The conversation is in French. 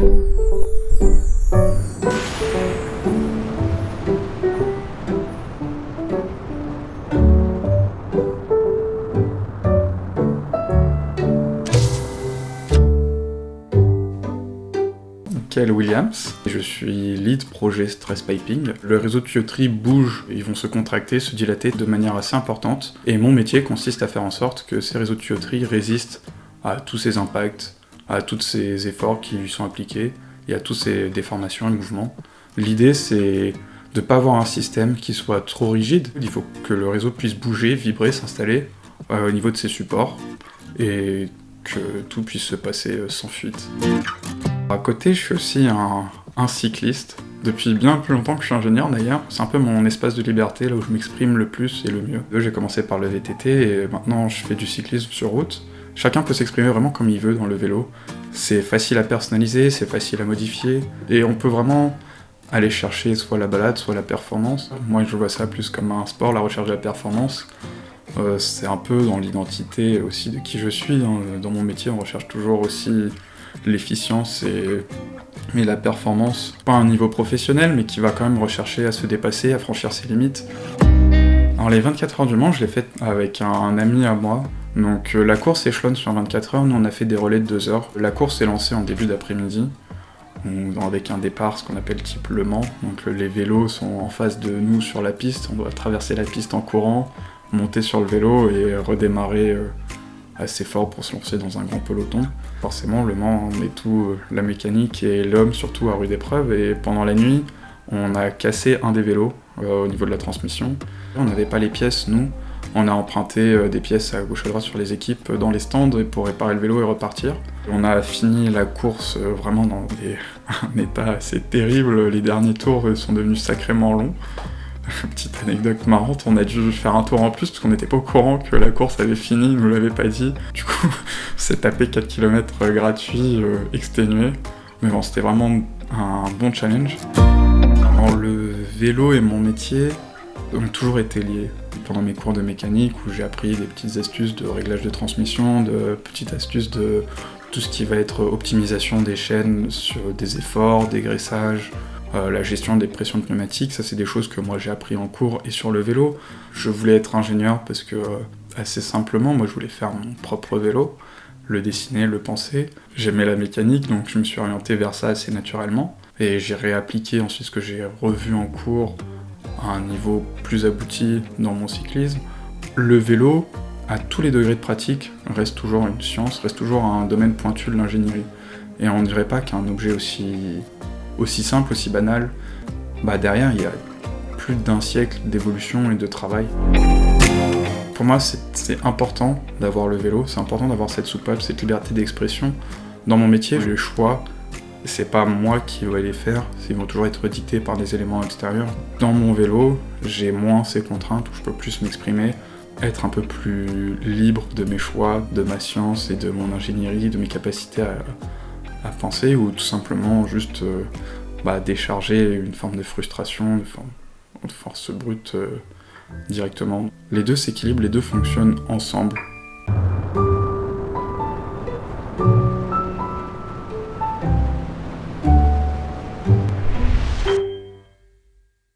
Michael Williams, je suis lead projet Stress Piping. Le réseau de tuyauterie bouge, ils vont se contracter, se dilater de manière assez importante. Et mon métier consiste à faire en sorte que ces réseaux de tuyauterie résistent à tous ces impacts, à tous ces efforts qui lui sont appliqués et à toutes ces déformations et mouvements. L'idée, c'est de ne pas avoir un système qui soit trop rigide. Il faut que le réseau puisse bouger, vibrer, s'installer au niveau de ses supports et que tout puisse se passer sans fuite. À côté, je suis aussi un cycliste. Depuis bien plus longtemps que je suis ingénieur d'ailleurs, c'est un peu mon espace de liberté, là où je m'exprime le plus et le mieux. J'ai commencé par le VTT et maintenant je fais du cyclisme sur route. Chacun peut s'exprimer vraiment comme il veut dans le vélo. C'est facile à personnaliser, c'est facile à modifier, et on peut vraiment aller chercher soit la balade, soit la performance. Moi je vois ça plus comme un sport, la recherche de la performance. C'est un peu dans l'identité aussi de qui je suis. Dans mon métier, on recherche toujours aussi l'efficience et la performance, pas à un niveau professionnel, mais qui va quand même rechercher à se dépasser, à franchir ses limites. Alors les 24 heures du Mans, je l'ai fait avec un ami à moi. Donc la course échelonne sur 24 heures, nous on a fait des relais de 2 heures. La course est lancée en début d'après-midi, avec un départ, ce qu'on appelle type Le Mans. Donc les vélos sont en face de nous sur la piste, on doit traverser la piste en courant, monter sur le vélo et redémarrer assez fort pour se lancer dans un grand peloton. Forcément, Le Mans, on met tout la mécanique et l'homme surtout à rude épreuve, et pendant la nuit, on a cassé un des vélos au niveau de la transmission. On n'avait pas les pièces, nous. On a emprunté des pièces à gauche à droite sur les équipes dans les stands pour réparer le vélo et repartir. On a fini la course vraiment dans un état assez terrible. Les derniers tours sont devenus sacrément longs. Petite anecdote marrante, on a dû faire un tour en plus parce qu'on n'était pas au courant que la course avait fini, ils nous l'avaient pas dit. Du coup, on s'est tapé 4 km gratuits, exténués. Mais bon, c'était vraiment un bon challenge. Alors, le vélo et mon métier ont toujours été liés. Pendant mes cours de mécanique, où j'ai appris des petites astuces de réglage de transmission, de petites astuces de tout ce qui va être optimisation des chaînes sur des efforts, dégraissage, la gestion des pressions pneumatiques, ça c'est des choses que moi j'ai appris en cours et sur le vélo. Je voulais être ingénieur parce que, assez simplement, moi je voulais faire mon propre vélo, le dessiner, le penser. J'aimais la mécanique, donc je me suis orienté vers ça assez naturellement. Et j'ai réappliqué ensuite ce que j'ai revu en cours à un niveau plus abouti dans mon cyclisme. Le vélo, à tous les degrés de pratique, reste toujours une science, reste toujours un domaine pointu de l'ingénierie. Et on ne dirait pas qu'un objet aussi simple, aussi banal, derrière il y a plus d'un siècle d'évolution et de travail. Pour moi c'est important d'avoir le vélo, c'est important d'avoir cette soupape, cette liberté d'expression. Dans mon métier, j'ai le choix, c'est pas moi qui vais les faire, ils vont toujours être dictés par des éléments extérieurs. Dans mon vélo, j'ai moins ces contraintes où je peux plus m'exprimer, être un peu plus libre de mes choix, de ma science et de mon ingénierie, de mes capacités à penser, ou tout simplement juste décharger une forme de frustration, une forme de force brute directement. Les deux s'équilibrent, les deux fonctionnent ensemble.